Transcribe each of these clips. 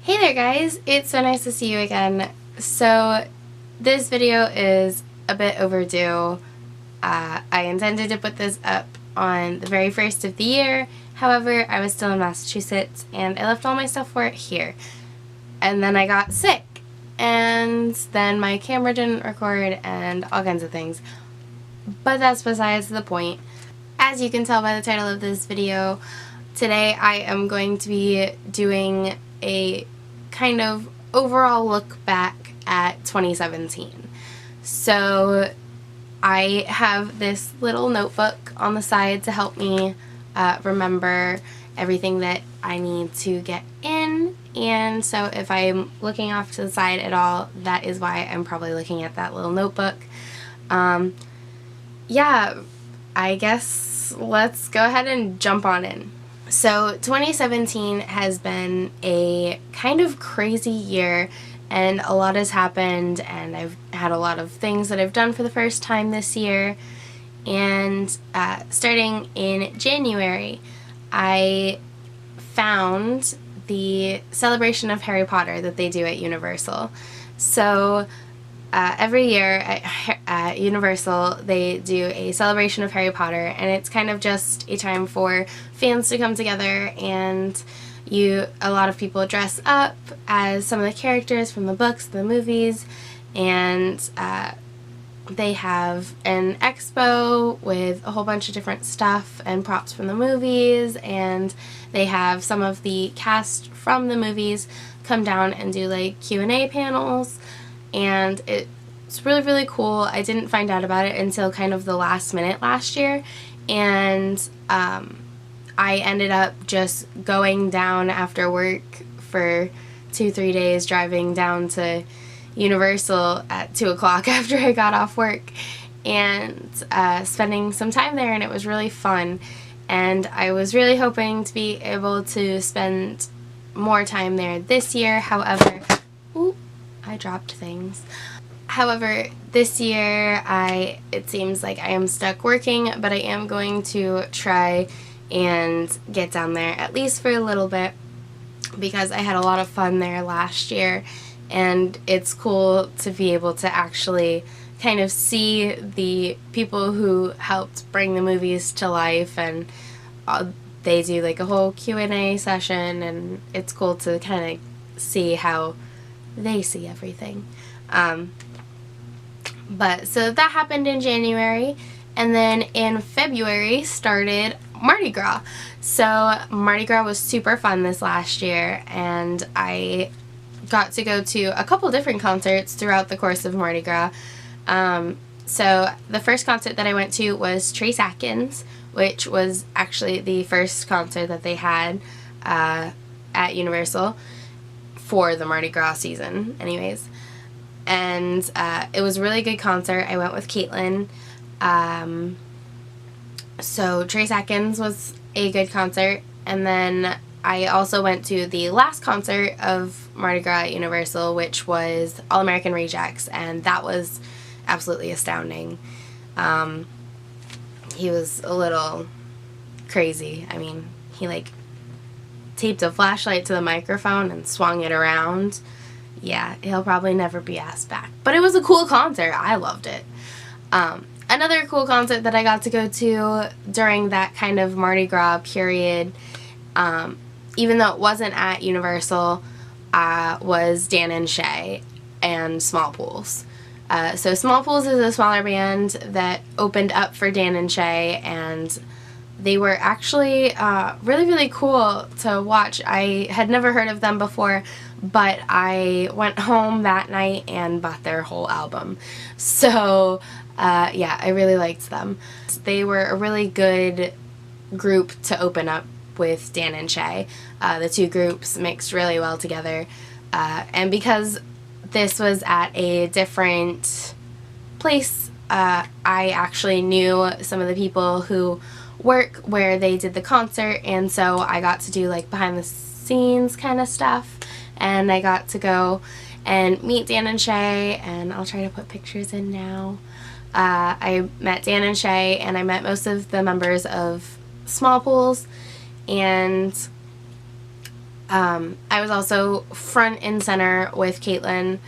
Hey there guys, it's so nice to see you again. So this video is a bit overdue. I intended to put this up on the very first of the year, however I was still in Massachusetts and I left all my stuff for it here. And then I got sick and then my camera didn't record and all kinds of things. But that's besides the point. As you can tell by the title of this video, today I am going to be doing a kind of overall look back at 2017. So I have this little notebook on the side to help me remember everything that I need to get in, and so if I'm looking off to the side at all, that is why I'm probably looking at that little notebook. Yeah, I guess let's go ahead and jump on in. So 2017 has been a kind of crazy year and a lot has happened, and I've had a lot of things that I've done for the first time this year. And starting in January, I found the celebration of Harry Potter that they do at Universal. So every year at Universal they do a celebration of Harry Potter, and it's kind of just a time for fans to come together, and a lot of people dress up as some of the characters from the books, the movies, and they have an expo with a whole bunch of different stuff and props from the movies, and they have some of the cast from the movies come down and do like Q&A panels. And it's really, really cool. I didn't find out about it until kind of the last minute last year, and I ended up just going down after work for 2-3 days, driving down to Universal at 2 o'clock after I got off work, and spending some time there, and it was really fun. And I was really hoping to be able to spend more time there this year. However, I dropped things. However, this year it seems like I am stuck working, but I am going to try and get down there at least for a little bit, because I had a lot of fun there last year, and it's cool to be able to actually kind of see the people who helped bring the movies to life, and they do like a whole Q&A session, and it's cool to kind of see how they see everything. But so that happened in January, and then in February started Mardi Gras. So Mardi Gras was super fun this last year, and I got to go to a couple different concerts throughout the course of Mardi Gras. So the first concert that I went to was Trace Atkins, which was actually the first concert that they had at Universal for the Mardi Gras season anyways. And it was a really good concert. I went with Caitlin. So Trace Atkins was a good concert, and then I also went to the last concert of Mardi Gras at Universal, which was All American Rejects, and that was absolutely astounding. He was a little crazy. I mean, he like taped a flashlight to the microphone and swung it around. Yeah, he'll probably never be asked back. But it was a cool concert. I loved it. Another cool concert that I got to go to during that kind of Mardi Gras period, even though it wasn't at Universal, was Dan and Shay and Small Pools. So Small Pools is a smaller band that opened up for Dan and Shay, and they were actually really, really cool to watch. I had never heard of them before, but I went home that night and bought their whole album. So yeah, I really liked them. They were a really good group to open up with Dan and Shay. The two groups mixed really well together, and because this was at a different place, I actually knew some of the people who work where they did the concert, and so I got to do like behind the scenes kind of stuff, and I got to go and meet Dan and Shay, and I'll try to put pictures in now. I met Dan and Shay, and I met most of the members of Small Pools, and I was also front and center with Caitlin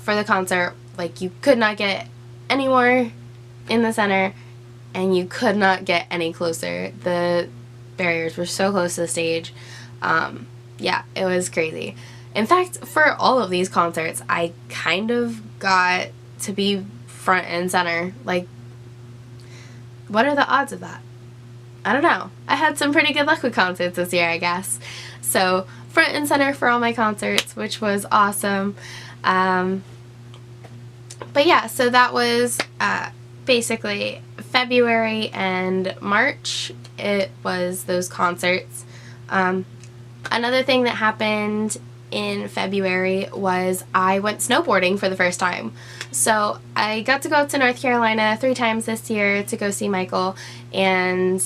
for the concert. Like, you could not get any more in the center, and you could not get any closer. The barriers were so close to the stage. Yeah, it was crazy. In fact, for all of these concerts, I kind of got to be front and center. Like, what are the odds of that? I don't know. I had some pretty good luck with concerts this year, I guess. So, front and center for all my concerts, which was awesome. But yeah, so that was basically February and March. It was those concerts. Another thing that happened in February was I went snowboarding for the first time. So I got to go up to North Carolina 3 times this year to go see Michael and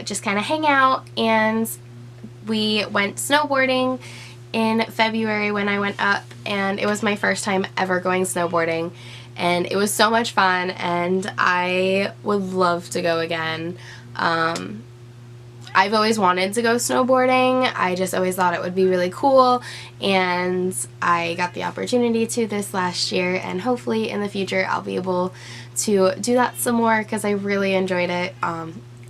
just kind of hang out, and we went snowboarding in February when I went up, and it was my first time ever going snowboarding, and it was so much fun, and I would love to go again. I've always wanted to go snowboarding. I just always thought it would be really cool, and I got the opportunity to this last year, and hopefully in the future I'll be able to do that some more because I really enjoyed it.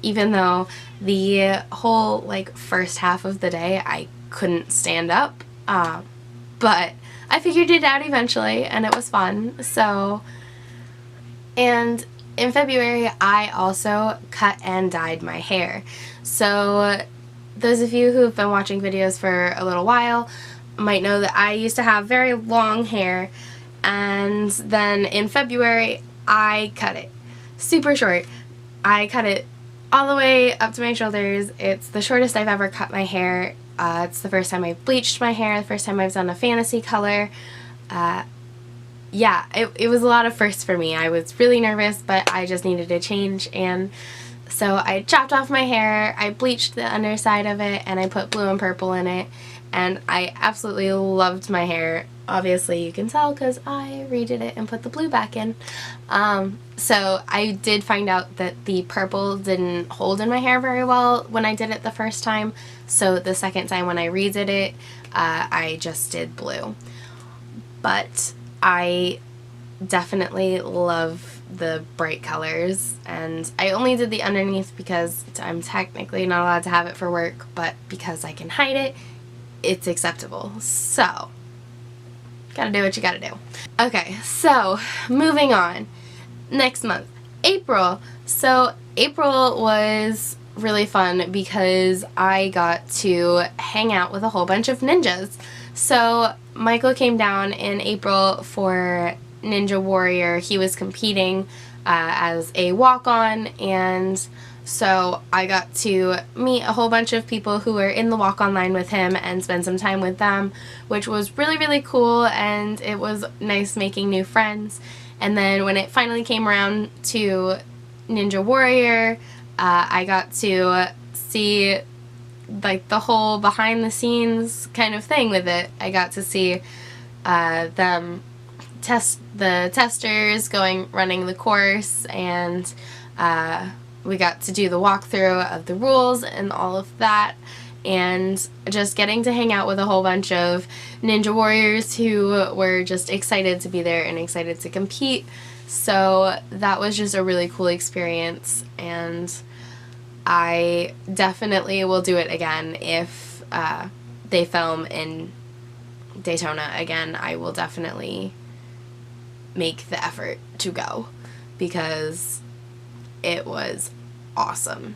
Even though the whole first half of the day I couldn't stand up, but I figured it out eventually, and it was fun. So, and in February, I also cut and dyed my hair. So those of you who have been watching videos for a little while might know that I used to have very long hair, and then in February I cut it super short. I cut it all the way up to my shoulders. It's the shortest I've ever cut my hair. It's the first time I've bleached my hair, the first time I've done a fantasy color. Yeah, it was a lot of firsts for me. I was really nervous, but I just needed a change, and so I chopped off my hair, I bleached the underside of it, and I put blue and purple in it, and I absolutely loved my hair. Obviously you can tell because I redid it and put the blue back in. So I did find out that the purple didn't hold in my hair very well when I did it the first time, so the second time when I redid it, I just did blue. But I definitely love the bright colors, and I only did the underneath because I'm technically not allowed to have it for work, but because I can hide it, it's acceptable. So, gotta do what you gotta do. Okay, so moving on. Next month, April. So April was really fun because I got to hang out with a whole bunch of ninjas. So Michael came down in April for Ninja Warrior. He was competing as a walk-on, and so I got to meet a whole bunch of people who were in the walk-on line with him and spend some time with them, which was really, really cool, and it was nice making new friends. And then when it finally came around to Ninja Warrior, I got to see the whole behind the scenes kind of thing with it. I got to see them test the testers running the course, and we got to do the walkthrough of the rules and all of that, and just getting to hang out with a whole bunch of Ninja Warriors who were just excited to be there and excited to compete. So that was just a really cool experience, and I definitely will do it again if they film in Daytona again. I will definitely make the effort to go because it was awesome.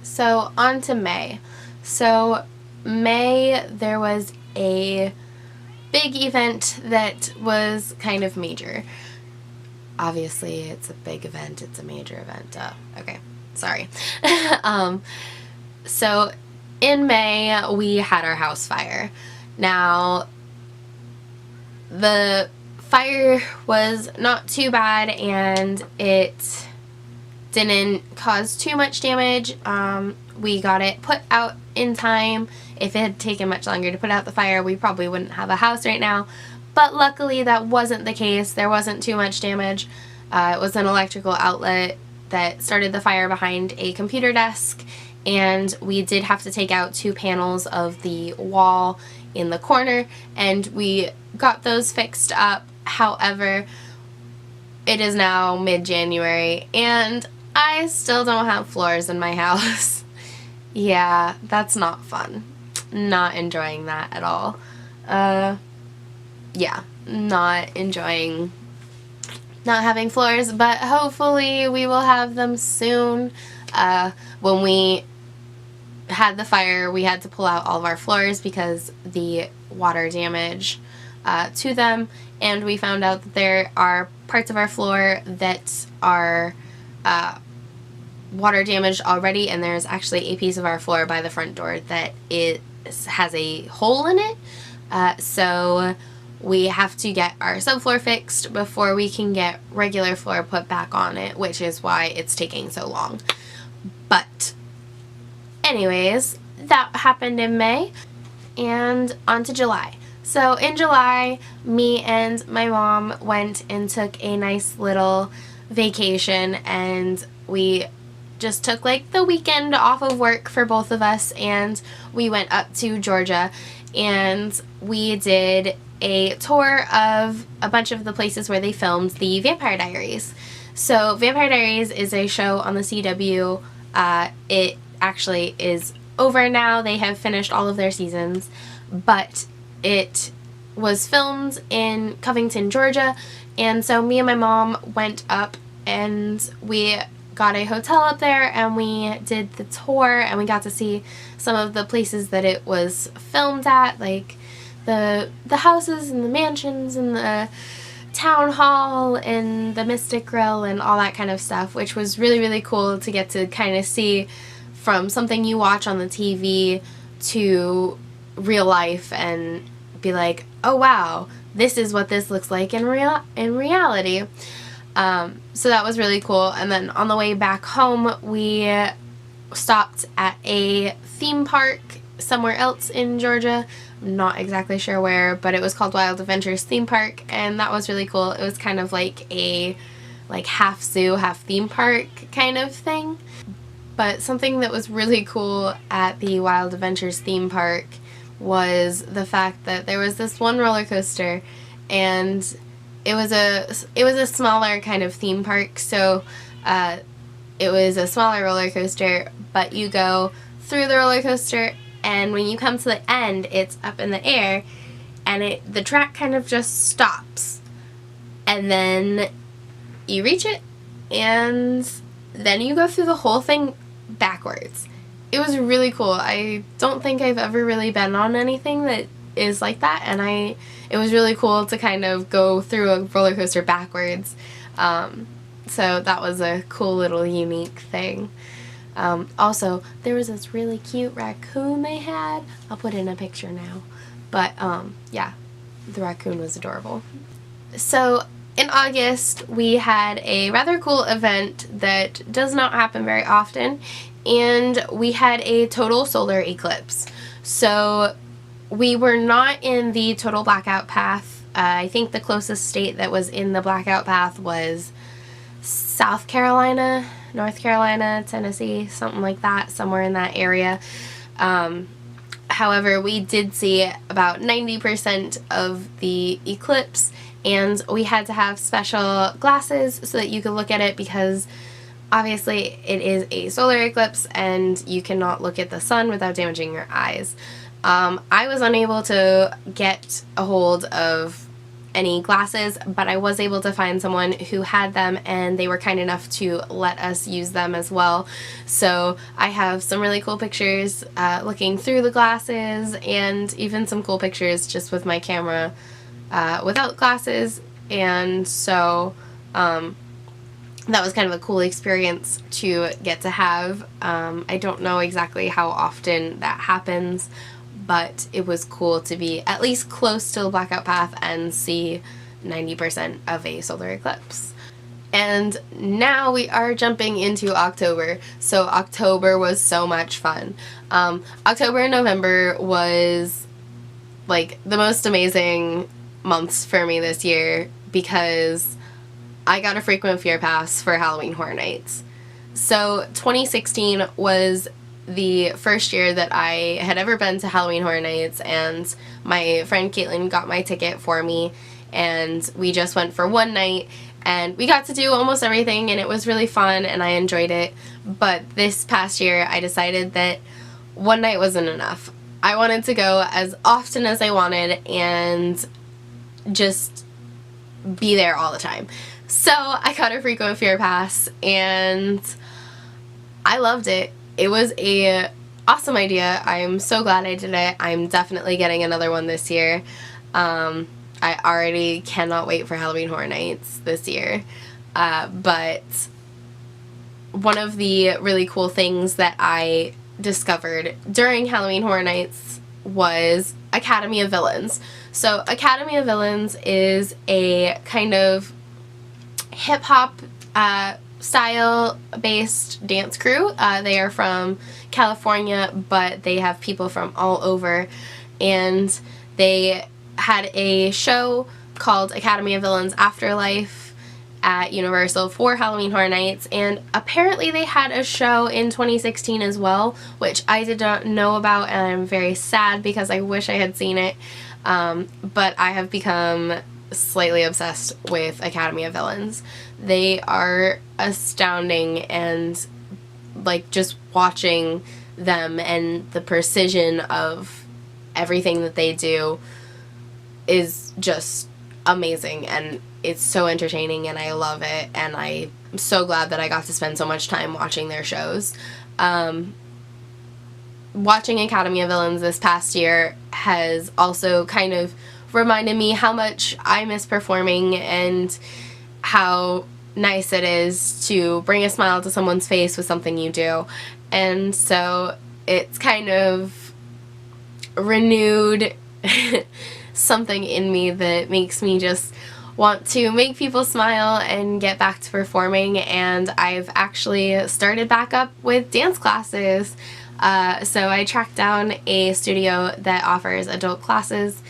So on to May. So May, there was a big event that was kind of major. Obviously it's a big event, it's a major event. Okay, sorry. So in May we had our house fire. Now the fire was not too bad, and it didn't cause too much damage. We got it put out in time. If it had taken much longer to put out the fire, we probably wouldn't have a house right now. But luckily that wasn't the case. There wasn't too much damage. It was an electrical outlet that started the fire behind a computer desk, and we did have to take out 2 panels of the wall in the corner, and we got those fixed up. However, it is now mid-January and I still don't have floors in my house. Yeah, that's not fun. Not enjoying that at all. Yeah, not enjoying not having floors, but hopefully we will have them soon. When we had the fire, we had to pull out all of our floors because the water damage to them, and we found out that there are parts of our floor that are water damaged already, and there's actually a piece of our floor by the front door that it has a hole in it. So we have to get our subfloor fixed before we can get regular floor put back on it, which is why it's taking so long. But anyways, that happened in May, and on to July. So in July, me and my mom went and took a nice little vacation, and we just took like the weekend off of work for both of us, and we went up to Georgia, and we did a tour of a bunch of the places where they filmed the Vampire Diaries. So Vampire Diaries is a show on the CW. It actually is over now. They have finished all of their seasons, but it was filmed in Covington, Georgia, and so me and my mom went up and we got a hotel up there and we did the tour, and we got to see some of the places that it was filmed at, like the houses and the mansions and the town hall and the Mystic Grill and all that kind of stuff, which was really, really cool to get to kind of see from something you watch on the TV to real life and be like, oh wow, this is what this looks like in reality. So that was really cool. And then on the way back home, we stopped at a theme park somewhere else in Georgia. I'm not exactly sure where, but it was called Wild Adventures Theme Park, and that was really cool. It was kind of like a half zoo, half theme park kind of thing. But something that was really cool at the Wild Adventures theme park was the fact that there was this one roller coaster, and it was a smaller kind of theme park, so it was a smaller roller coaster, but you go through the roller coaster, and when you come to the end, it's up in the air, and the track kind of just stops, and then you reach it, and then you go through the whole thing backwards. It was really cool. I don't think I've ever really been on anything that is like that, and it was really cool to kind of go through a roller coaster backwards. So that was a cool little unique thing. Also, there was this really cute raccoon they had. I'll put in a picture now. But yeah, the raccoon was adorable. So in August, we had a rather cool event that does not happen very often, and we had a total solar eclipse. So we were not in the total blackout path. I think the closest state that was in the blackout path was South Carolina, North Carolina, Tennessee, something like that, somewhere in that area. However, we did see about 90% of the eclipse, and we had to have special glasses so that you could look at it, because obviously it is a solar eclipse and you cannot look at the sun without damaging your eyes. I was unable to get a hold of any glasses, but I was able to find someone who had them, and they were kind enough to let us use them as well. So I have some really cool pictures looking through the glasses, and even some cool pictures just with my camera without glasses, and so that was kind of a cool experience to get to have. I don't know exactly how often that happens, but it was cool to be at least close to the blackout path and see 90% of a solar eclipse. And now we are jumping into October. So October was so much fun. October and November was like the most amazing months for me this year, because I got a frequent fear pass for Halloween Horror Nights. So 2016 was the first year that I had ever been to Halloween Horror Nights, and my friend Caitlin got my ticket for me, and we just went for one night, and we got to do almost everything, and it was really fun, and I enjoyed it. But this past year, I decided that one night wasn't enough. I wanted to go as often as I wanted and just be there all the time. So I got a frequent fear pass, and I loved it. It was a awesome idea. I'm so glad I did it. I'm definitely getting another one this year. I already cannot wait for Halloween Horror Nights this year. But one of the really cool things that I discovered during Halloween Horror Nights was Academy of Villains. So Academy of Villains is a kind of hip-hop style-based dance crew. They are from California, but they have people from all over, and they had a show called Academy of Villains Afterlife at Universal for Halloween Horror Nights, and apparently they had a show in 2016 as well, which I did not know about, and I'm very sad because I wish I had seen it. But I have become slightly obsessed with Academy of Villains. They are astounding, and like just watching them and the precision of everything that they do is just amazing, and it's so entertaining, and I love it, and I'm so glad that I got to spend so much time watching their shows. Watching Academy of Villains this past year has also kind of reminded me how much I miss performing and how nice it is to bring a smile to someone's face with something you do. And so it's kind of renewed something in me that makes me just want to make people smile and get back to performing, and I've actually started back up with dance classes. So I tracked down a studio that offers adult classes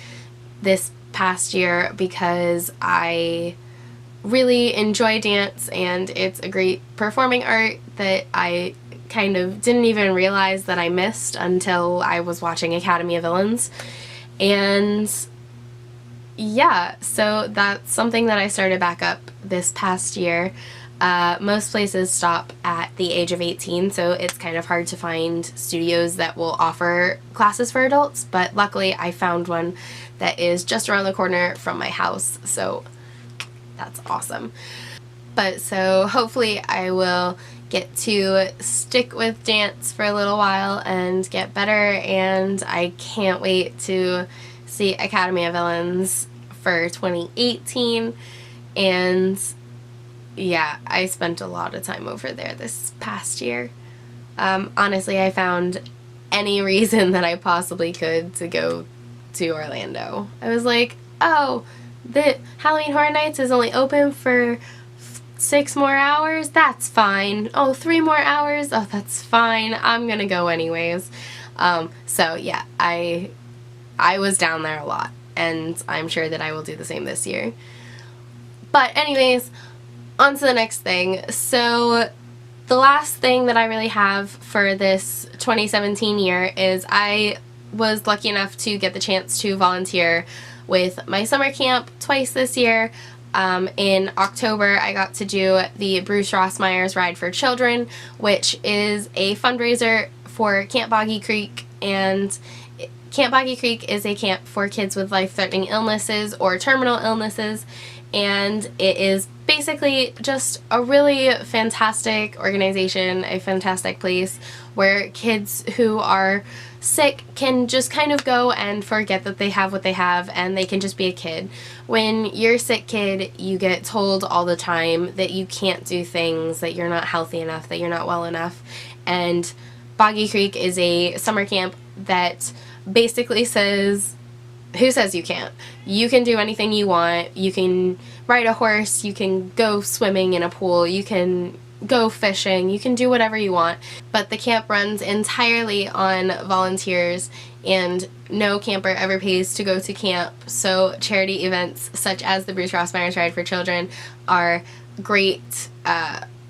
this past year because I really enjoy dance, and it's a great performing art that I kind of didn't even realize that I missed until I was watching Academy of Villains. And yeah, so that's something that I started back up this past year. Most places stop at the age of 18, so it's kind of hard to find studios that will offer classes for adults, but luckily I found one that is just around the corner from my house, so that's awesome. But so hopefully I will get to stick with dance for a little while and get better, and I can't wait to see Academy of Villains for 2018. And yeah, I spent a lot of time over there this past year. Honestly, I found any reason that I possibly could to go to Orlando. I was like, oh, the Halloween Horror Nights is only open for 6 more hours? That's fine. Oh, 3 more hours? Oh, that's fine. I'm gonna go anyways. So yeah, I was down there a lot, and I'm sure that I will do the same this year. But anyways, on to the next thing. So the last thing that I really have for this 2017 year is I was lucky enough to get the chance to volunteer with my summer camp twice this year. In October, I got to do the Bruce Rossmeyer's Ride for Children, which is a fundraiser for Camp Boggy Creek, and Camp Boggy Creek is a camp for kids with life-threatening illnesses or terminal illnesses, and it is basically just a really fantastic organization, a fantastic place where kids who are sick can just kind of go and forget that they have what they have, and they can just be a kid. When you're a sick kid, you get told all the time that you can't do things, that you're not healthy enough, that you're not well enough, and Boggy Creek is a summer camp that basically says, who says you can't? You can do anything you want. You can ride a horse, you can go swimming in a pool, you can go fishing, you can do whatever you want. But the camp runs entirely on volunteers, and no camper ever pays to go to camp. So charity events such as the Bruce Rossmeyer's Ride for Children are great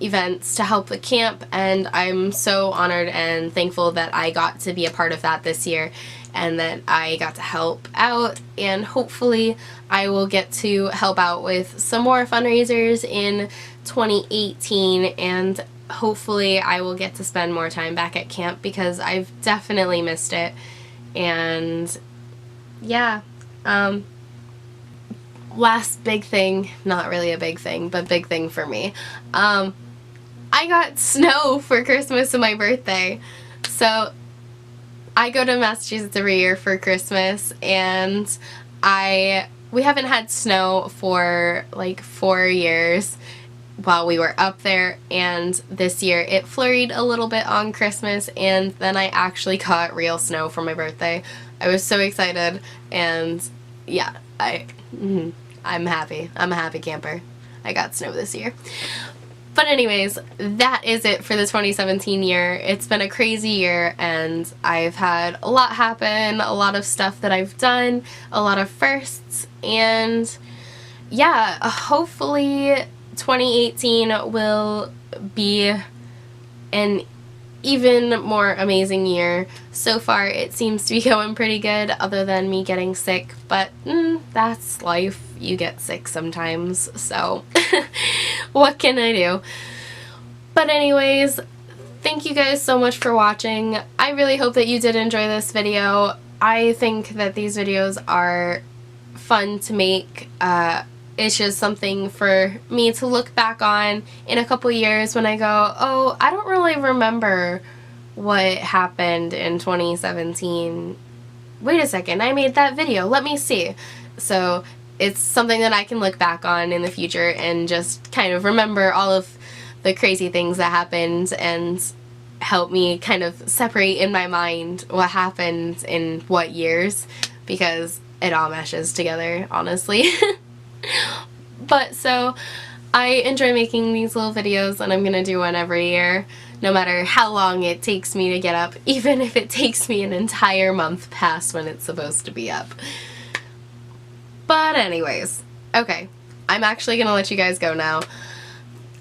events to help the camp, and I'm so honored and thankful that I got to be a part of that this year and that I got to help out, and hopefully I will get to help out with some more fundraisers in 2018, and hopefully I will get to spend more time back at camp because I've definitely missed it. And yeah, last big thing, not really a big thing, but big thing for me, I got snow for Christmas and my birthday. So I go to Massachusetts every year for Christmas, and we haven't had snow for like 4 years while we were up there, and this year it flurried a little bit on Christmas, and then I actually got real snow for my birthday. I was so excited, and yeah, I'm happy. I'm a happy camper. I got snow this year. But anyways, that is it for the 2017 year. It's been a crazy year, and I've had a lot happen, a lot of stuff that I've done, a lot of firsts, and yeah, hopefully 2018 will be an even more amazing year. So far it seems to be going pretty good, other than me getting sick, but that's life. You get sick sometimes, so what can I do? But anyways, thank you guys so much for watching. I really hope that you did enjoy this video. I think that these videos are fun to make. It's just something for me to look back on in a couple years when I go, oh, I don't really remember what happened in 2017. Wait a second, I made that video, let me see. So it's something that I can look back on in the future and just kind of remember all of the crazy things that happened and help me kind of separate in my mind what happened in what years, because it all meshes together, honestly. But so I enjoy making these little videos, and I'm gonna do one every year, no matter how long it takes me to get up, even if it takes me an entire month past when it's supposed to be up. But anyways, okay, I'm actually gonna let you guys go now.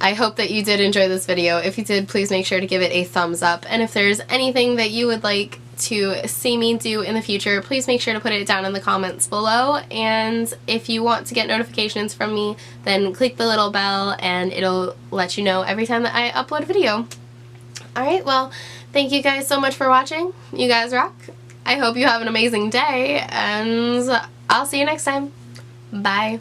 I hope that you did enjoy this video. If you did, please make sure to give it a thumbs up, and if there's anything that you would like to see me do in the future, please make sure to put it down in the comments below. And if you want to get notifications from me, then click the little bell and it'll let you know every time that I upload a video. Alright, well, thank you guys so much for watching. You guys rock. I hope you have an amazing day, and I'll see you next time. Bye.